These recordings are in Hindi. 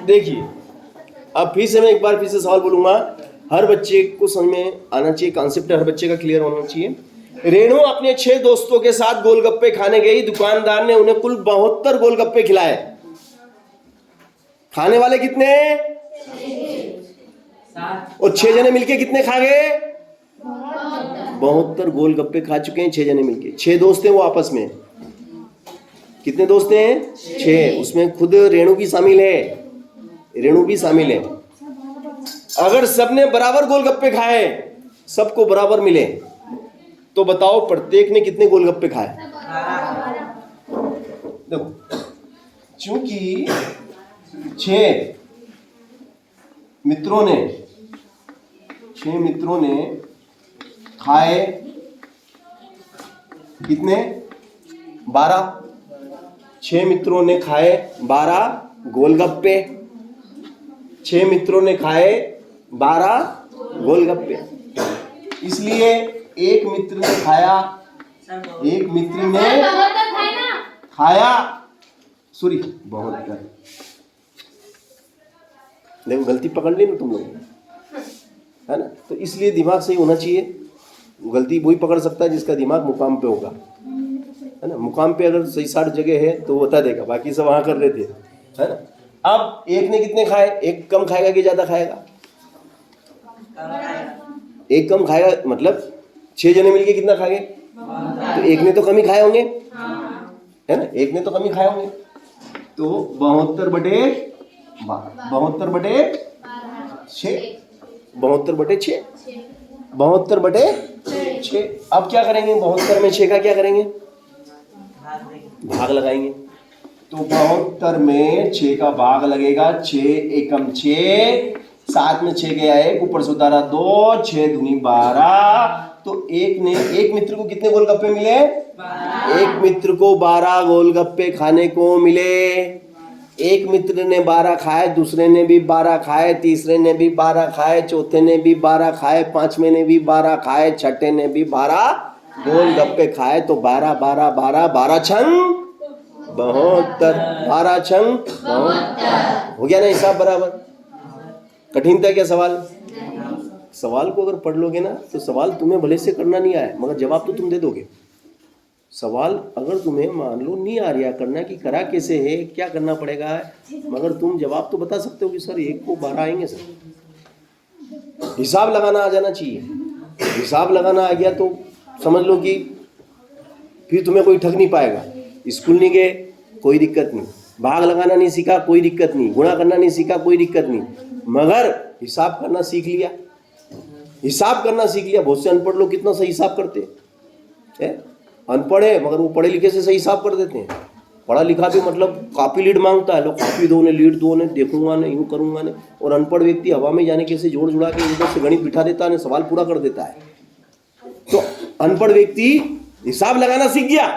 देखिए, अब फिर से मैं एक बार फिर से सवाल बोलूंगा, हर बच्चे को समझ में आना चाहिए, कॉन्सेप्ट हर बच्चे का क्लियर होना चाहिए। रेणु अपने 6 दोस्तों के साथ गोलगप्पे खाने गई। दुकानदार ने उन्हें कुल 72 गोलगप्पे खिलाए। खाने वाले कितने? और 6 जने मिलके कितने खा गए? 72 गोलगप्पे खा चुके हैं 6 जने मिलके। 6 दोस्त हैं वो आपस में। कितने दोस्त हैं? 6। उसमें खुद रेणु भी शामिल है। रेणु भी शामिल है। अगर सबने बराबर गोलगप्पे खाए, सबको बराबर मिले, तो बताओ प्रत्येक ने कितने गोलगप्पे खाए? देखो, चूंकि 6 मित्रों ने खाए कितने? 12। 6 मित्रों ने खाए 12 गोलगप्पे। 6 मित्रों ने खाए 12 गोलगप्पे। इसलिए एक मित्र ने खाया, एक मित्र ने खाया, सॉरी 72। देखो गलती पकड़ ली ना तुम लोग, है ना? तो इसलिए दिमाग सही होना चाहिए। गलती वही पकड़ सकता है जिसका दिमाग मुकाम पे होगा, है ना? मुकाम पे अगर सही 60 जगह है तो बता देगा, बाकी सब वहां कर रहे थे, है ना? अब एक ने कितने खाए? एक कम खाएगा कि ज्यादा खाएगा? एक कम खाएगा, मतलब 6 जने मिलके कितना खाएंगे? तो एक ने तो कम ही खाए होंगे, है ना? एक ने तो कम ही खाए होंगे। तो 72 बटे 12, 72 बटे 6, 72 बटे 6, 72 बटे 6। अब क्या करेंगे? 72 में 6 का क्या करेंगे? भाग लगाएंगे। तो 72 में 6 का भाग लगेगा। 6 एकम 6, 7 में 6 गया 1, ऊपर से उतारा 2, 6 दूनी 12। तो एक मित्र को कितने गोलगप्पे मिले? 12। एक मित्र को 12 गोलगप्पे खाने को मिले। एक मित्र ने 12 खाए, दूसरे ने भी 12 खाए, तीसरे ने भी 12 खाए, चौथे ने भी 12 खाए, पांचवें ने भी 12 खाए, छठे ने भी 12 गोलगप्पे खाए। तो 12 12 12 12 छंग 72, 12 छंग 72। हो गया ना हिसाब बराबर? कठिन था क्या सवाल? सवाल को अगर पढ़ लोगे ना तो सवाल तुम्हें भले से करना नहीं आए, मगर जवाब तो तुम दे दोगे। सवाल अगर तुम्हें मान लो नहीं आ रहा करना कि करा कैसे है, क्या करना पड़ेगा, मगर तुम जवाब तो बता सकते हो कि सर 1 को 12 आएंगे सर। हिसाब लगाना आ जाना चाहिए। हिसाब लगाना आ गया तो समझ लो कि फिर तुम्हें कोई ठग नहीं पाएगा। स्कूल नहीं गए कोई दिक्कत नहीं, भाग लगाना नहीं सीखा कोई दिक्कत नहीं, गुणा करना नहीं सीखा कोई दिक्कत नहीं, मगर हिसाब करना सीख लिया। हिसाब करना सीख लिया। बहुत से अनपढ़ लोग कितना सही हिसाब करते हैं। अनपढ़ है मगर वो पढ़े लिखे से सही हिसाब कर देते हैं। पढ़ा लिखा भी मतलब कॉपी लीड मांगता है, लोग कॉपी दो ने, लीड दो ने, देखूंगा ने, यूँ करूंगा ने। और अनपढ़ व्यक्ति हवा में जाने कैसे जोड़ जुड़ा के इधर से गणित बिठा देता है, सवाल पूरा कर देता है। तो अनपढ़ व्यक्ति हिसाब लगाना सीख गया,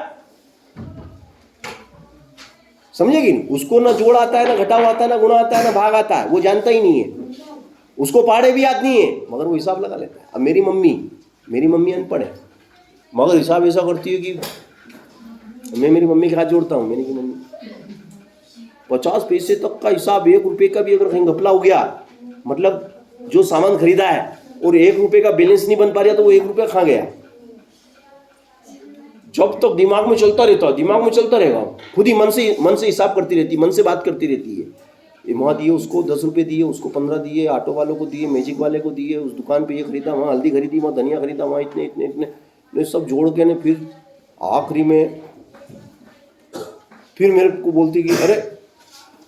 समझेगी? उसको ना जोड़ आता है, ना घटाव आता है, ना गुणा आता है, ना भाग आता है, वो जानता ही नहीं है। उसको पहाड़े भी याद नहीं है मगर वो हिसाब लगा लेता है। अब मेरी मम्मी अनपढ़ है मगर हिसाब ऐसा करती है कि मैं मेरी मम्मी के हाथ जोड़ता हूँ। मेरी मम्मी 50 पैसे तक का हिसाब, 1 रुपये का भी अगर कहीं घपला हो गया, मतलब जो सामान खरीदा है और 1 रुपये का बैलेंस नहीं बन पा रहा तो वो 1 रुपया खा गया। जब तक दिमाग में चलता रहता, दिमाग में चलता रहेगा, खुद ही मन से हिसाब करती रहती, मन से बात करती रहती है। ये वहाँ दिए उसको 10 रुपये दिए, उसको 15 दिए, ऑटो वालों को दिए, मैजिक वाले को दिए, उस दुकान पे ये खरीदा, वहाँ हल्दी खरीदी, वहाँ धनिया खरीदा, वहाँ इतने इतने इतने ने सब जोड़ के ने फिर आखिरी में फिर मेरे को बोलती कि अरे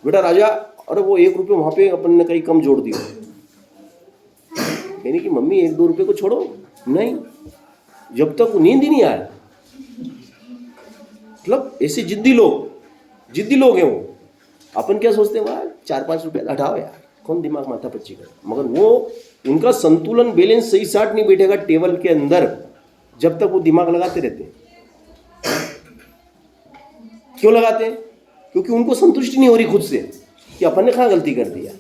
बेटा राजा, अरे वो 1 रुपये वहाँ पे अपन ने कहीं कम जोड़ दिया। यानी कि मम्मी 1-2 रुपये को छोड़ो नहीं, जब तक नींद ही नहीं आए। मतलब ऐसे जिद्दी लोग हैं वो। अपन क्या सोचते हैं, वाह 4-5 रुपये हटाओ यार, कौन दिमाग माथा पच्ची करे, मगर वो उनका संतुलन बैलेंस सही साट नहीं बैठेगा टेबल के अंदर जब तक वो दिमाग लगाते रहते हैं। क्यों लगाते हैं? क्योंकि उनको संतुष्टि नहीं हो रही खुद से कि अपन ने कहाँ गलती कर दिया।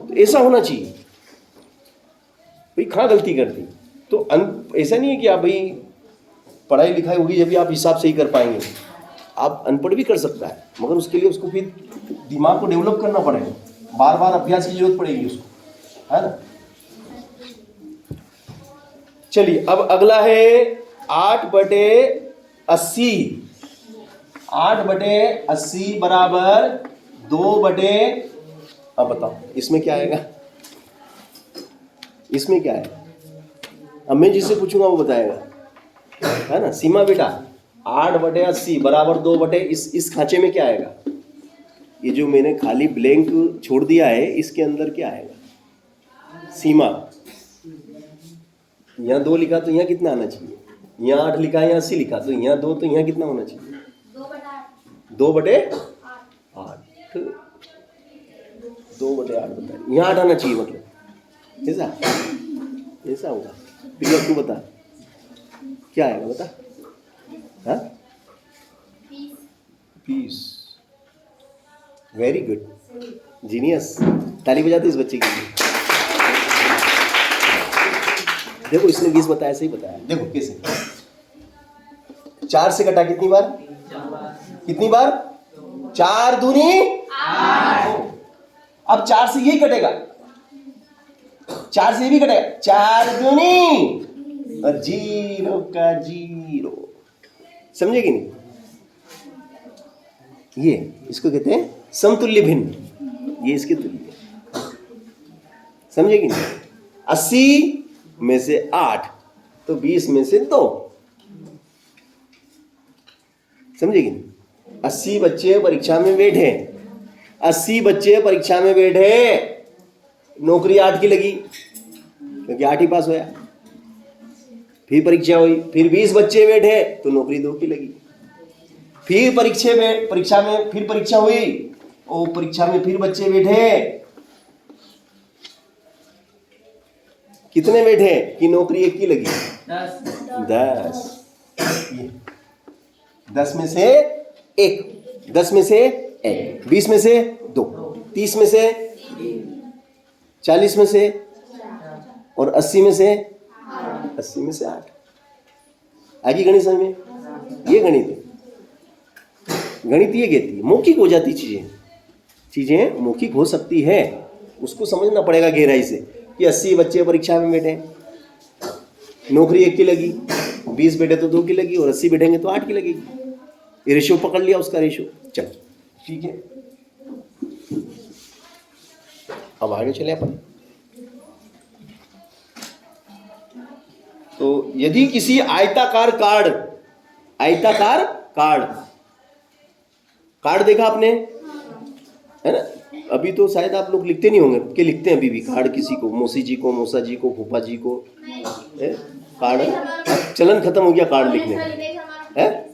तो ऐसा होना चाहिए भाई, कहाँ गलती कर दी। तो ऐसा नहीं है कि आप भाई पढ़ाई लिखाई होगी जब भी आप हिसाब सही कर पाएंगे। आप अनपढ़ भी कर सकता है, मगर उसके लिए उसको फिर दिमाग को डेवलप करना पड़ेगा, बार बार अभ्यास की जरूरत पड़ेगी उसको, है ना। चलिए अब अगला है 8/80। 8/80 बराबर 2/, अब बताओ इसमें क्या आएगा, इसमें क्या है, अब मैं जिससे पूछूंगा वो बताएगा, है ना। सीमा बेटा 8/80 बराबर 2/, इस खांचे में क्या आएगा, ये जो मैंने खाली ब्लैंक छोड़ दिया है इसके अंदर क्या आएगा। सीमा यहाँ 2 लिखा तो यहाँ कितना आना चाहिए, यहाँ 8 लिखा है, यहाँ 80 लिखा तो यहाँ 2, तो यहाँ कितना होना चाहिए 2/8। 2/8 बता, यहाँ 8 आना चाहिए, मतलब ऐसा होगा। फिर तू बता क्या आएगा, बता। हाँ 20। वेरी गुड, जीनियस, ताली बजाते इस बच्चे के लिए। देखो इसने 20 बताया, सही बताया। देखो कैसे 4 से कटा कितनी बार, कितनी बार, 4 दूनी 8। अब 4 से यही कटेगा, 4 से ये भी कटेगा, 4 दूनी और 0 का 0, समझे कि नहीं। ये इसको कहते हैं समतुल्य भिन्न, ये इसके तुल्य, समझे कि नहीं। 80 में से 8 तो 20 में से 2, समझे कि नहीं। 80 बच्चे परीक्षा में बैठे, 80 बच्चे परीक्षा में बैठे, नौकरी 8 की लगी क्योंकि 8 ही पास होया। फिर परीक्षा हुई, फिर 20 बच्चे बैठे तो नौकरी 2 की लगी। फिर परीक्षा हुई, और परीक्षा में फिर बच्चे बैठे, कितने बैठे कि नौकरी 1 की लगी, 10। 10 में से 1, 10 में से 1, 20 में से 2, 30 में से 40 में से, और 80 में से 8। आगे गणित समझ में, ये गणित है। गणित ये कहती है मौखिक हो जाती चीजें मौखिक हो सकती है, उसको समझना पड़ेगा गहराई से कि 80 बच्चे परीक्षा में बैठे, नौकरी 1 की लगी, 20 बैठे तो 2 की लगी, और 80 बैठेंगे तो 8 की लगेगी। ये रेशियो पकड़ लिया, उसका रेशियो। चलो ठीक है, अब आगे चले अपन। तो यदि किसी आयताकार कार्ड देखा आपने, है ना। अभी तो शायद आप लोग लिखते नहीं होंगे, कि लिखते हैं अभी भी कार्ड, किसी को मौसी जी को, मौसा जी को, फूफा जी को, कार्ड। चलन खत्म हो गया कार्ड लिखने का, है।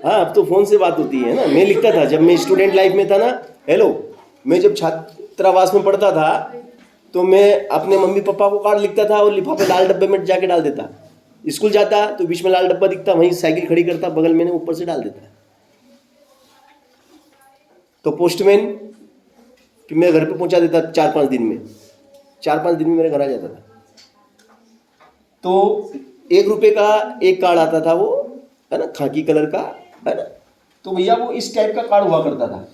हाँ अब तो फोन से बात होती है ना। मैं लिखता था जब मैं स्टूडेंट लाइफ में था ना, हेलो, मैं जब छात्रावास में पढ़ता था तो मैं अपने मम्मी पापा को कार्ड लिखता था और लिफाफे लाल डब्बे में जाके डाल देता। स्कूल जाता तो बीच में लाल डब्बा दिखता, वहीं साइकिल खड़ी करता, बगल में ऊपर से डाल देता। तो पोस्टमैन फिर मेरे घर पे पहुंचा देता 4-5 दिन में, 4-5 दिन में मेरे घर आ जाता था। तो 1 रुपये का एक कार्ड आता था, वो है ना, खाकी कलर का, है ना। तो भैया वो इस टाइप का कार्ड हुआ करता था,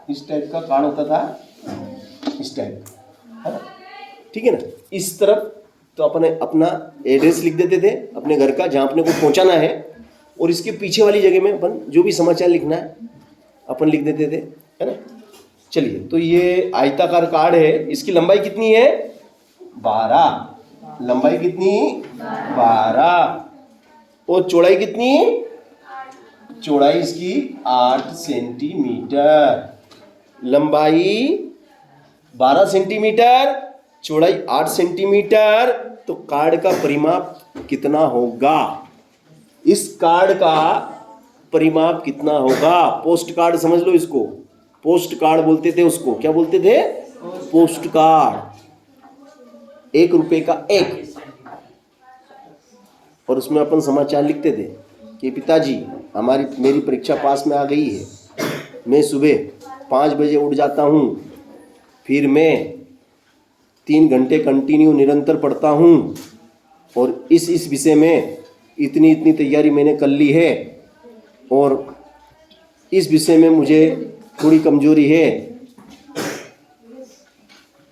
इस टाइप का कार्ड होता था, इस टाइप, है ना, ठीक है ना। इस तरफ तो अपने अपना एड्रेस लिख देते थे अपने घर का, जहाँ अपने को पहुँचाना है, और इसके पीछे वाली जगह में अपन जो भी समाचार लिखना है अपन लिख देते थे, है ना। चलिए, तो ये आयताकार कार्ड है, इसकी लंबाई कितनी है 12, लंबाई कितनी 12, और चौड़ाई कितनी, चौड़ाई इसकी 8 सेंटीमीटर, लंबाई 12 सेंटीमीटर, चौड़ाई 8 सेंटीमीटर। तो कार्ड का परिमाप कितना होगा, इस कार्ड का परिमाप कितना होगा। पोस्ट कार्ड समझ लो इसको, पोस्ट कार्ड बोलते थे उसको, क्या बोलते थे, पोस्ट कार्ड। 1 रुपये का 1, और उसमें अपन समाचार लिखते थे कि पिताजी मेरी परीक्षा पास में आ गई है, मैं सुबह 5 बजे उठ जाता हूँ, फिर मैं 3 घंटे कंटिन्यू निरंतर पढ़ता हूँ, और इस विषय में इतनी तैयारी मैंने कर ली है, और इस विषय में मुझे थोड़ी कमजोरी है,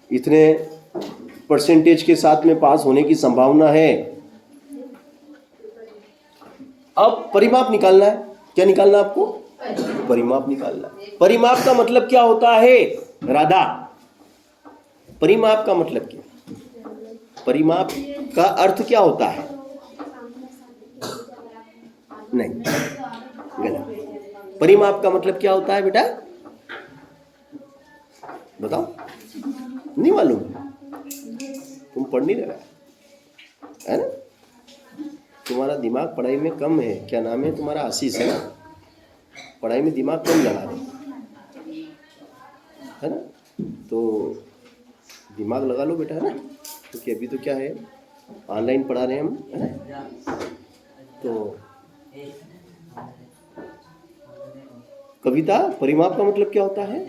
इतने परसेंटेज के साथ में पास होने की संभावना है। अब परिमाप निकालना है। क्या निकालना है आपको? परिमाप निकालना है। परिमाप का मतलब क्या होता है राधा? परिमाप का मतलब क्या? परिमाप का अर्थ क्या होता है? नहीं, गलत। परिमाप का मतलब क्या होता है बेटा? बताओ। नहीं मालूम? तुम पढ़ नहीं रहा है ना? तुम्हारा दिमाग पढ़ाई में कम है। क्या नाम है तुम्हारा? आशीष है ना? पढ़ाई में दिमाग कम लगा रहे है ना? तो दिमाग लगा लो बेटा, है ना? क्योंकि अभी तो क्या है, ऑनलाइन पढ़ा रहे हैं हम, है ना? तो कविता, परिमाप का मतलब क्या होता है?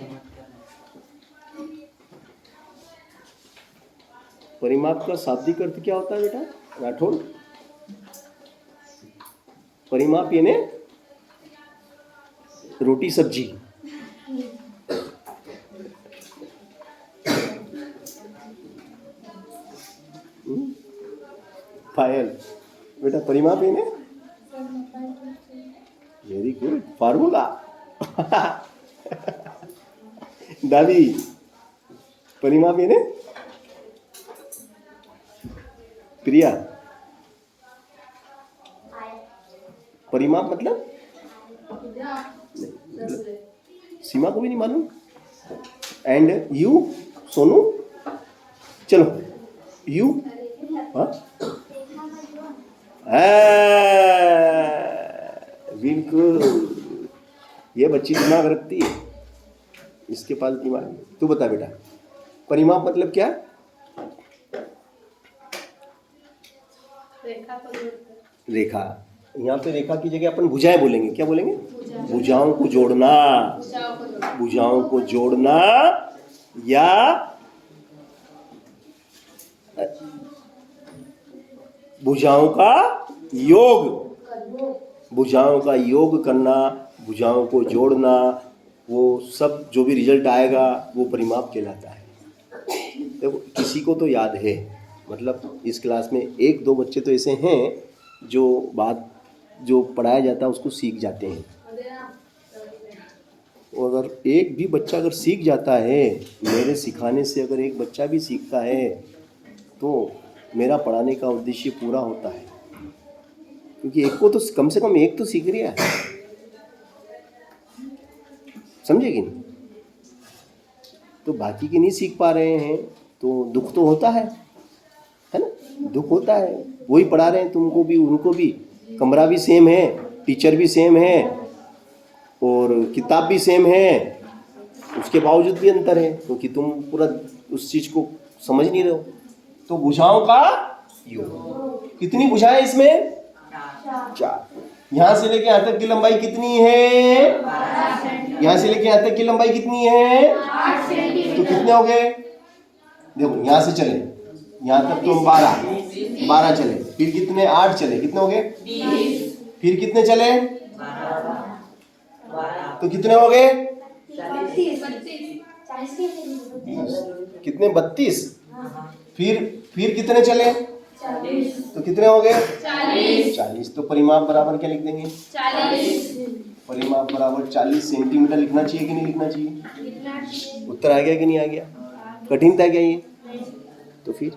परिमाप का शाब्दिक अर्थ क्या होता है बेटा राठौड़? परिमाप यानी रोटी सब्जी। पायल बेटा, परिमाप यानी वेरी गुड, फार्मूला। दादी, परिमाप यानी प्रिया, परिमाप मतलब सीमा को भी नहीं मालूम। एंड यू सोनू, चलो यू, हाँ बिल्कुल, ये बच्ची दिमाग रखती है, इसके पास दिमाग। तू बता बेटा, परिमाप मतलब क्या? रेखा। यहाँ पे रेखा की जगह अपन भुजाएं बोलेंगे। क्या बोलेंगे? भुजाओं को जोड़ना, भुजाओं को जोड़ना, या भुजाओं का योग, भुजाओं का योग करना, भुजाओं को जोड़ना, वो सब जो भी रिजल्ट आएगा वो परिमाप कहलाता है। देखो किसी को तो याद है, मतलब इस क्लास में एक दो बच्चे तो ऐसे हैं जो बात जो पढ़ाया जाता है उसको सीख जाते हैं। और अगर एक भी बच्चा अगर सीख जाता है, मेरे सिखाने से अगर एक बच्चा भी सीखता है तो मेरा पढ़ाने का उद्देश्य पूरा होता है। क्योंकि एक को तो कम से कम एक तो सीख रहा है, समझे कि नहीं? तो बाकी के नहीं सीख पा रहे हैं तो दुख तो होता है ना? दुख होता है। वही पढ़ा रहे हैं तुमको भी उनको भी, कमरा भी सेम है, टीचर भी सेम है और किताब भी सेम है, उसके बावजूद भी अंतर है क्योंकि तुम पूरा उस चीज को समझ नहीं रहे हो। तो भुजाओं का योग। कितनी भुजाएं इसमें? 4। यहाँ से लेके यहाँ तक की लंबाई कितनी है? यहाँ से लेके यहाँ तक की लंबाई कितनी है? तो कितने हो गए? देखो यहाँ से चले यहाँ तक तो 12 चले, फिर कितने? 8 चले, कितने हो गए? 20। फिर कितने चले? 12। तो कितने हो गए? 32। कितने? 32। फिर कितने चले? 40। तो कितने हो गए? 40। तो परिमाप बराबर क्या लिख देंगे? 40। परिमाप बराबर 40 सेंटीमीटर लिखना चाहिए कि नहीं लिखना चाहिए? उत्तर आ गया कि नहीं आ गया? कठिन था क्या ये? तो फिर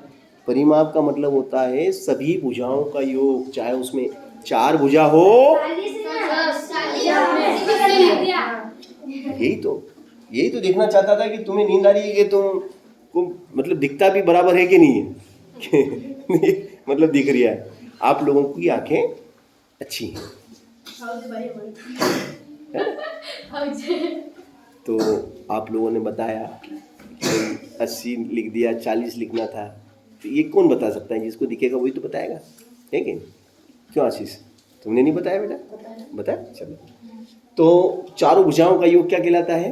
परिमाप का मतलब होता है सभी भुजाओं का योग, चाहे उसमें 4 भुजा हो। यही तो देखना चाहता था कि तुम्हें नींद आ रही है कि तुमको मतलब दिखता भी बराबर है कि नहीं है। मतलब दिख रहा है। आप लोगों की आंखें अच्छी हैं। तो आप लोगों ने बताया कि 80 लिख दिया, 40 लिखना था। तो ये कौन बता सकता है? जिसको दिखेगा वही तो बताएगा, है कि नहीं? क्यों आशीष, तुमने नहीं बताया बेटा? बताया। चलो, तो चारों भुजाओं का योग क्या कहलाता है?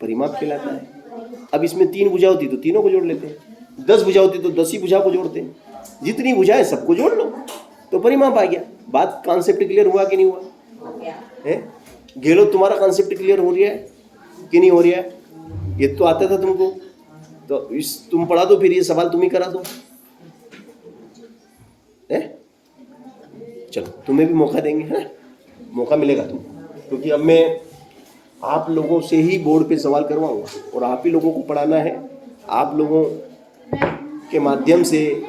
परिमाप कहलाता है। अब इसमें 3 भुजा होती तो तीनों को जोड़ लेते हैं, 10 भुजा होती तो 10 ही भुजा को जोड़ते हैं। जितनी भुजाएं सबको जोड़ लो तो परिमाप आ गया। बात कॉन्सेप्ट क्लियर हुआ कि नहीं हुआ? है? गेलो तुम्हारा कॉन्सेप्ट क्लियर हो रहा है कि नहीं हो रहा है? ये तो आता था तुमको, तो इस तुम पढ़ा दो, फिर ये सवाल तुम ही करा दो है? चलो तुम्हें भी मौका देंगे, है ना? मौका मिलेगा तुमको, क्योंकि अब मैं आप लोगों से ही बोर्ड पे सवाल करवाऊंगा और आप ही लोगों को पढ़ाना है। आप लोगों के माध्यम से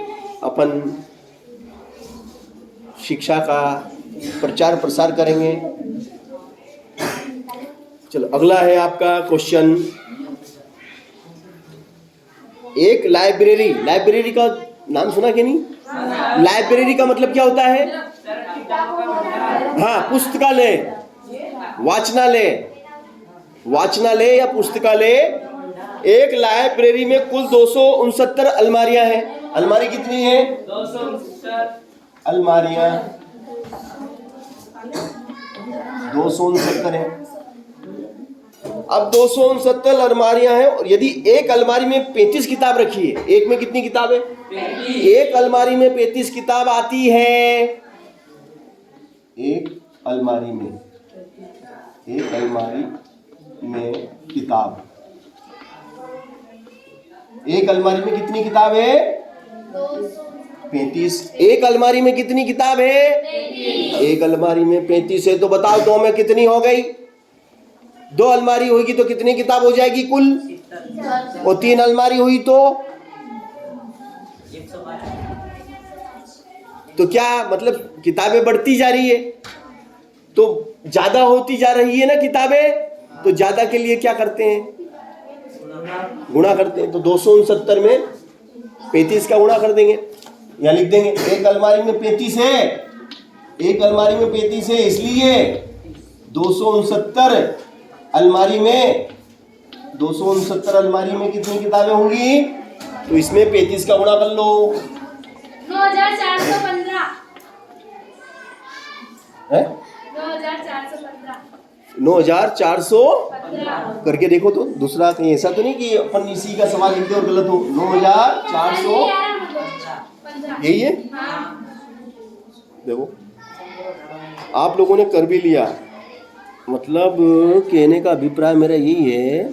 अपन शिक्षा का प्रचार प्रसार करेंगे। चलो अगला है आपका क्वेश्चन। एक लाइब्रेरी, लाइब्रेरी का नाम सुना कि नहीं? लाइब्रेरी का मतलब क्या होता है? हाँ, पुस्तकालय, वाचनालय, वाचनालय या पुस्तकालय। एक लाइब्रेरी में कुल 269 अलमारियां हैं। अलमारी कितनी है? 269 अलमारियां, 269 है। अब 269 अलमारियां हैं और यदि एक अलमारी में 35 किताब रखी है, एक में कितनी किताब है? 35। एक अलमारी में 35 किताब आती है। एक अलमारी में, एक अलमारी में किताब, एक अलमारी में कितनी किताब है? 35। एक अलमारी में कितनी किताब है? 35। एक अलमारी में 35 है, तो बताओ 2 में कितनी हो गई? 2 अलमारी होगी तो कितनी किताब हो जाएगी कुल? और 3 अलमारी हुई तो क्या मतलब किताबें बढ़ती जा रही है, तो ज्यादा होती जा रही है ना किताबें, तो ज्यादा के लिए क्या करते हैं? गुणा करते हैं। तो 269 में 35 का गुणा कर देंगे, या लिख देंगे एक अलमारी में 35 है, एक अलमारी में 35 है, इसलिए 269 अलमारी में, 269 अलमारी में कितनी किताबें होंगी? तो इसमें 35 का गुणा कर लो। 9415 है? 9415 9415 करके देखो तो। दूसरा कहीं ऐसा तो नहीं कि अपन इसी का सवाल लिख दे और गलत हो। 9400 यही है। देखो आप लोगों ने कर भी लिया, मतलब कहने का अभिप्राय मेरा यही है